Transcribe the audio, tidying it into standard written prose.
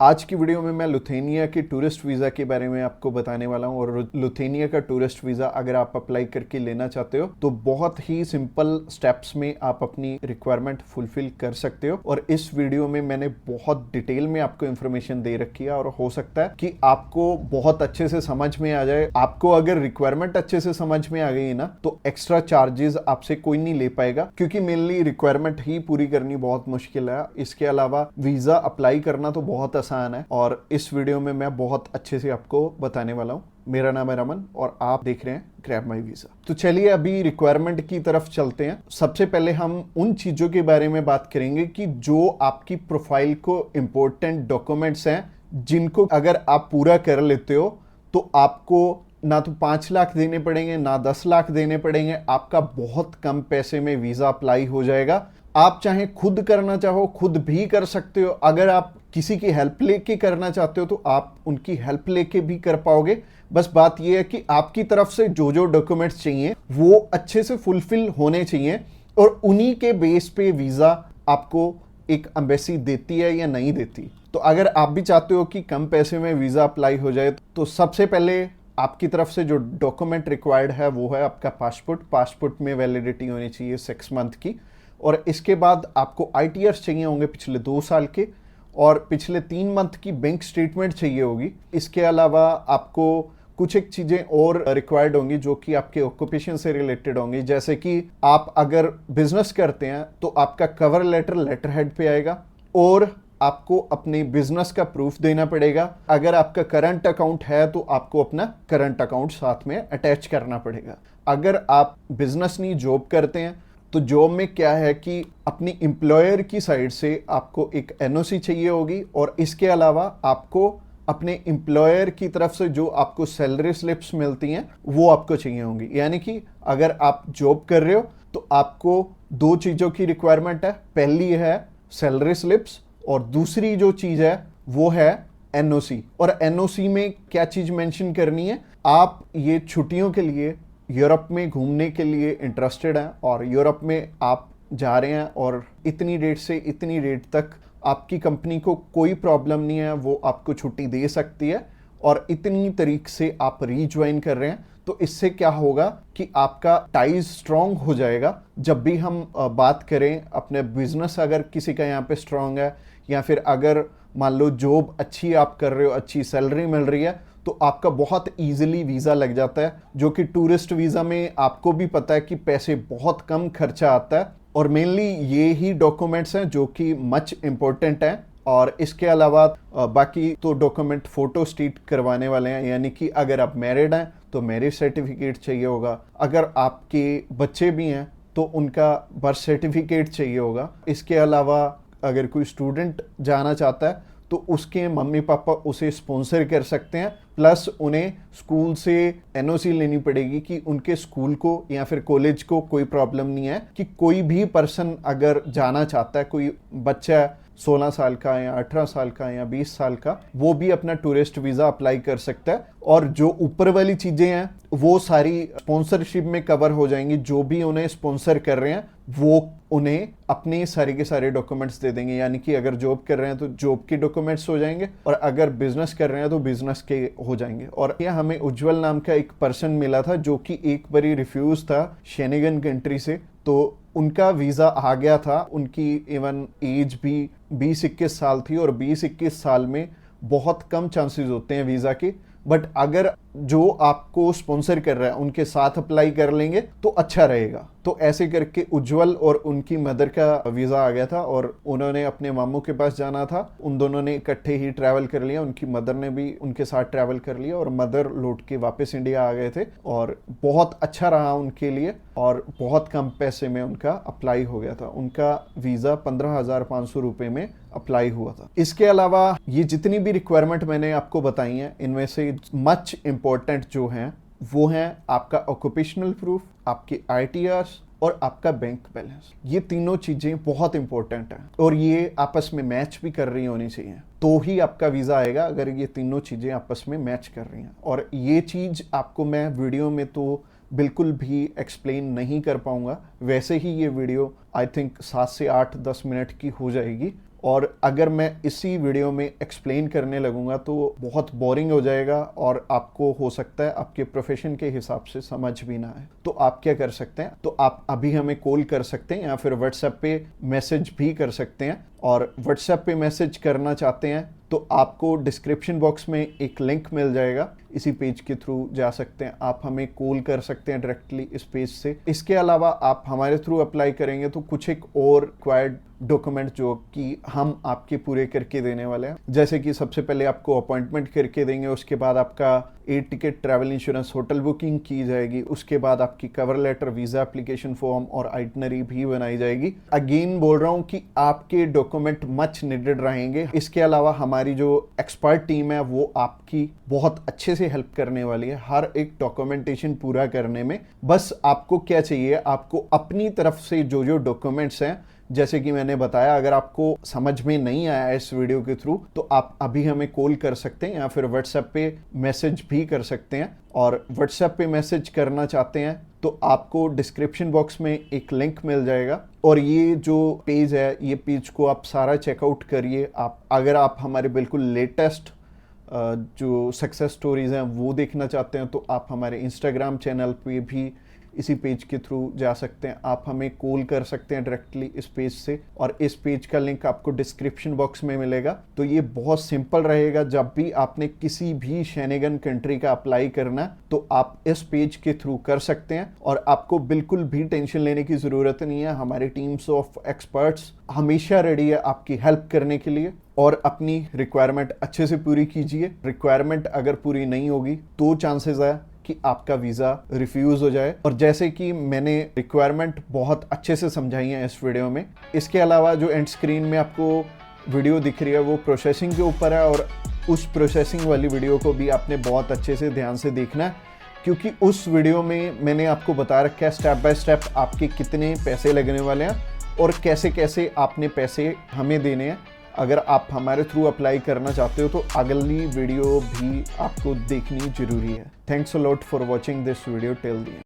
आज की वीडियो में मैं लुथेनिया के टूरिस्ट वीज़ा के बारे में आपको बताने वाला हूं। और लुथेनिया का टूरिस्ट वीज़ा अगर आप अप्लाई करके लेना चाहते हो तो बहुत ही सिंपल स्टेप्स में आप अपनी रिक्वायरमेंट फुलफिल कर सकते हो। और इस वीडियो में मैंने बहुत डिटेल में आपको इन्फॉर्मेशन दे रखी है और हो सकता है कि आपको बहुत अच्छे से समझ में आ जाए। आपको अगर रिक्वायरमेंट अच्छे से समझ में आ गई ना तो एक्स्ट्रा चार्जेस आपसे कोई नहीं ले पाएगा, क्योंकि मेनली रिक्वायरमेंट ही पूरी करनी बहुत मुश्किल है। इसके अलावा वीज़ा अप्लाई करना तो बहुत आसान है और इस वीडियो में मैं बहुत अच्छे से आपको बताने वाला हूँ। मेरा नाम है रमन और आप देख रहे हैं ग्रैब माई वीज़ा। तो चलिए अभी रिक्वायरमेंट की तरफ चलते हैं। सबसे पहले हम उन चीज़ों के बारे में बात करेंगे कि जो आपकी प्रोफाइल को इम्पोर्टेंट डॉक्यूमेंट्स हैं, जिनको अगर आप पूरा कर लेते हो तो आपको ना तो 5 लाख देने पड़ेंगे ना 10 लाख देने पड़ेंगे। आपका बहुत कम पैसे में वीज़ा अप्लाई हो जाएगा। आप चाहे खुद करना चाहो खुद भी कर सकते हो। अगर आप किसी की हेल्प लेके करना चाहते हो तो आप उनकी हेल्प लेके भी कर पाओगे। बस बात यह है कि आपकी तरफ से जो जो डॉक्यूमेंट्स चाहिए वो अच्छे से फुलफिल होने चाहिए और उन्हीं के बेस पे वीज़ा आपको एक एम्बेसी देती है या नहीं देती। तो अगर आप भी चाहते हो कि कम पैसे में वीज़ा अप्लाई हो जाए तो सबसे पहले आपकी तरफ से जो डॉक्यूमेंट रिक्वायर्ड है वो है आपका पासपोर्ट में वैलिडिटी होनी चाहिए 6 मंथ की। और इसके बाद आपको ITRs चाहिए होंगे पिछले 2 साल के और पिछले 3 मंथ की बैंक स्टेटमेंट चाहिए होगी। इसके अलावा आपको कुछ एक चीज़ें और रिक्वायर्ड होंगी जो कि आपके ऑक्यूपेशन से रिलेटेड होंगी। जैसे कि आप अगर बिजनेस करते हैं तो आपका कवर लेटर हेड पे आएगा और आपको अपने बिजनेस का प्रूफ देना पड़ेगा। अगर आपका करंट अकाउंट है तो आपको अपना करंट अकाउंट साथ में अटैच करना पड़ेगा। अगर आप बिजनेस नहीं जॉब करते हैं तो जॉब में क्या है कि अपनी एम्प्लॉयर की साइड से आपको एक NOC चाहिए होगी और इसके अलावा आपको अपने एम्प्लॉयर की तरफ से जो आपको सैलरी स्लिप्स मिलती हैं वो आपको चाहिए होंगी। यानी कि अगर आप जॉब कर रहे हो तो आपको 2 चीज़ों की रिक्वायरमेंट है। पहली है सैलरी स्लिप्स और दूसरी जो चीज़ है वो है NOC। और NOC में क्या चीज़ मेंशन करनी है, आप ये छुट्टियों के लिए यूरोप में घूमने के लिए इंटरेस्टेड हैं और यूरोप में आप जा रहे हैं और इतनी डेट से इतनी डेट तक आपकी कंपनी को कोई प्रॉब्लम नहीं है, वो आपको छुट्टी दे सकती है और इतनी तारीख से आप रीज्वाइन कर रहे हैं। तो इससे क्या होगा कि आपका टाइज स्ट्रॉन्ग हो जाएगा। जब भी हम बात करें अपने बिजनेस, अगर किसी का यहाँ पे स्ट्रॉन्ग है या फिर अगर मान लो जॉब अच्छी आप कर रहे हो, अच्छी सैलरी मिल रही है, तो आपका बहुत इजीली वीज़ा लग जाता है। जो कि टूरिस्ट वीज़ा में आपको भी पता है कि पैसे बहुत कम खर्चा आता है और मेनली ये ही डॉक्यूमेंट्स हैं जो कि मच इम्पोर्टेंट हैं। और इसके अलावा बाकी तो डॉक्यूमेंट फोटो स्टेट करवाने वाले हैं। यानी कि अगर आप मैरिड हैं तो मैरिज सर्टिफिकेट चाहिए होगा, अगर आपके बच्चे भी हैं तो उनका बर्थ सर्टिफिकेट चाहिए होगा। इसके अलावा अगर कोई स्टूडेंट जाना चाहता है तो उसके मम्मी पापा उसे स्पॉन्सर कर सकते हैं। प्लस उन्हें स्कूल से NOC लेनी पड़ेगी कि उनके स्कूल को या फिर कॉलेज को कोई प्रॉब्लम नहीं है कि कोई भी पर्सन अगर जाना चाहता है, कोई बच्चा 16 साल का या 18 साल का या 20 साल का, वो भी अपना टूरिस्ट वीज़ा अप्लाई कर सकता है। और जो ऊपर वाली चीज़ें हैं वो सारी स्पॉन्सरशिप में कवर हो जाएंगी। जो भी उन्हें स्पॉन्सर कर रहे हैं वो उन्हें अपने सारे के सारे डॉक्यूमेंट्स दे देंगे। यानी कि अगर जॉब कर रहे हैं तो जॉब के डॉक्यूमेंट्स हो जाएंगे और अगर बिजनेस कर रहे हैं तो बिजनेस के हो जाएंगे। और यह हमें उज्जवल नाम का एक पर्सन मिला था जो कि एक बारी रिफ्यूज था शेनेगन कंट्री से, तो उनका वीज़ा आ गया था। उनकी इवन एज भी 20-21 साल थी और 20-21 साल में बहुत कम चांसेस होते हैं वीज़ा के। बट अगर जो आपको स्पॉन्सर कर रहा है उनके साथ अप्लाई कर लेंगे तो अच्छा रहेगा। तो ऐसे करके उज्जवल और उनकी मदर का वीज़ा आ गया था और उन्होंने अपने मामू के पास जाना था। उन दोनों ने इकट्ठे ही ट्रैवल कर लिया, उनकी मदर ने भी उनके साथ ट्रैवल कर लिया और मदर लौट के वापस इंडिया आ गए थे और बहुत अच्छा रहा उनके लिए और बहुत कम पैसे में उनका अप्लाई हो गया था। उनका वीज़ा 15,500 रुपये में अप्लाई हुआ था। इसके अलावा ये जितनी भी रिक्वायरमेंट मैंने आपको बताई हैं इनमें से मच इम्पोर्टेंट जो हैं वो हैं आपका ऑक्यूपेशनल प्रूफ, आपके ITRs और आपका बैंक बैलेंस। ये तीनों चीज़ें बहुत इंपॉर्टेंट हैं और ये आपस में मैच भी कर रही होनी चाहिए तो ही आपका वीज़ा आएगा, अगर ये तीनों चीज़ें आपस में मैच कर रही हैं। और ये चीज़ आपको मैं वीडियो में तो बिल्कुल भी एक्सप्लेन नहीं कर पाऊंगा। वैसे ही ये वीडियो आई थिंक 7 से 8-10 मिनट की हो जाएगी और अगर मैं इसी वीडियो में एक्सप्लेन करने लगूंगा तो बहुत बोरिंग हो जाएगा और आपको हो सकता है आपके प्रोफेशन के हिसाब से समझ भी ना आए। तो आप क्या कर सकते हैं, तो आप अभी हमें कॉल कर सकते हैं या फिर व्हाट्सएप पे मैसेज भी कर सकते हैं। और व्हाट्सएप पे मैसेज करना चाहते हैं तो आपको डिस्क्रिप्शन बॉक्स में एक लिंक मिल जाएगा, इसी पेज के थ्रू जा सकते हैं। आप हमें कॉल कर सकते हैं डायरेक्टली इस पेज से। इसके अलावा आप हमारे थ्रू अप्लाई करेंगे तो कुछ एक और रिक्वायर्ड डॉक्यूमेंट जो कि हम आपके पूरे करके देने वाले हैं, जैसे कि सबसे पहले आपको अपॉइंटमेंट करके देंगे, उसके बाद आपका air ticket, travel insurance, hotel booking की जाएगी, उसके बाद आपकी cover letter, visa application form और आइटनरी भी बनाई जाएगी। अगेन बोल रहा हूं कि आपके डॉक्यूमेंट मच नीडेड रहेंगे। इसके अलावा हमारी जो एक्सपर्ट टीम है वो आपकी बहुत अच्छे से हेल्प करने वाली है हर एक डॉक्यूमेंटेशन पूरा करने में। बस आपको क्या चाहिए, आपको अपनी तरफ से जो जो डॉक्यूमेंट्स हैं, जैसे कि मैंने बताया, अगर आपको समझ में नहीं आया इस वीडियो के थ्रू तो आप अभी हमें कॉल कर सकते हैं या फिर व्हाट्सएप पे मैसेज भी कर सकते हैं। और व्हाट्सएप पे मैसेज करना चाहते हैं तो आपको डिस्क्रिप्शन बॉक्स में एक लिंक मिल जाएगा और ये जो पेज है, ये पेज को आप सारा चेकआउट करिए। अगर आप हमारे बिल्कुल लेटेस्ट जो सक्सेस स्टोरीज हैं वो देखना चाहते हैं तो आप हमारे इंस्टाग्राम चैनल पे भी इसी पेज के थ्रू जा सकते हैं। आप हमें कॉल कर सकते हैं डायरेक्टली इस पेज से और इस पेज का लिंक आपको डिस्क्रिप्शन बॉक्स में मिलेगा। तो ये बहुत सिंपल रहेगा, जब भी आपने किसी भी शेनेगन कंट्री का अप्लाई करना तो आप इस पेज के थ्रू कर सकते हैं और आपको बिल्कुल भी टेंशन लेने की ज़रूरत नहीं है। हमारी टीम्स ऑफ एक्सपर्ट्स हमेशा रेडी है आपकी हेल्प करने के लिए। और अपनी रिक्वायरमेंट अच्छे से पूरी कीजिए। रिक्वायरमेंट अगर पूरी नहीं होगी तो चांसेस है कि आपका वीज़ा रिफ्यूज़ हो जाए। और जैसे कि मैंने रिक्वायरमेंट बहुत अच्छे से समझाई है इस वीडियो में। इसके अलावा जो एंड स्क्रीन में आपको वीडियो दिख रही है वो प्रोसेसिंग के ऊपर है और उस प्रोसेसिंग वाली वीडियो को भी आपने बहुत अच्छे से ध्यान से देखना है, क्योंकि उस वीडियो में मैंने आपको बता रखा है स्टेप बाय स्टेप आपके कितने पैसे लगने वाले हैं और कैसे कैसे आपने पैसे हमें देने हैं। अगर आप हमारे थ्रू अप्लाई करना चाहते हो तो अगली वीडियो भी आपको देखनी जरूरी है। Thanks a lot for watching this video till the end.